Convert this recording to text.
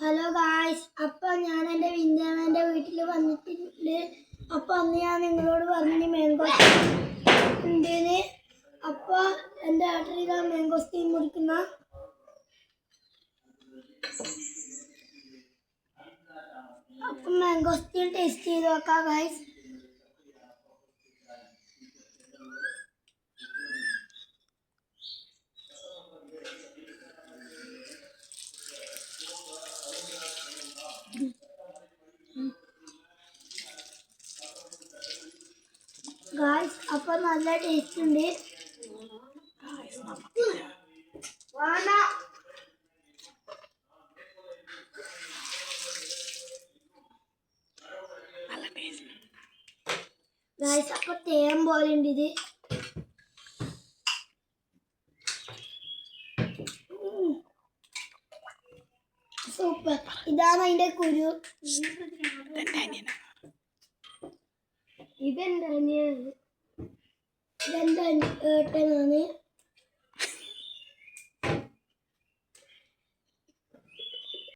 Hello guys, അപ്പോൾ ഞാൻ എൻ്റെ വിന്യാമൻ്റെ വീട്ടിൽ വന്നിട്ടുണ്ട്. അപ്പോൾ അന്ന് ഞാൻ നിങ്ങളോട് പറഞ്ഞു മാംഗോസ്റ്റീൻ ഉണ്ടെന്ന്. അപ്പോൾ എൻ്റെ ഏട്ടൻ ഇതാ മാംഗോസ്റ്റീൻ മുറിക്കുന്ന. അപ്പം മാംഗോസ്റ്റീൻ ടേസ്റ്റ് ചെയ്ത് നോക്കാം ഗായ്സ്. ഗായ്സ് അപ്പോൾ നല്ല ടേസ്റ്റ് ഉണ്ട്. ഗായ്സ് അപ്പോൾ തേൻ പോലെ ഉണ്ട് ഇത്. സൂപ്പർ. ഇതാണ് അതിൻ്റെ കുരു. ഇതെൻ്റെ ഏട്ടനാണ്.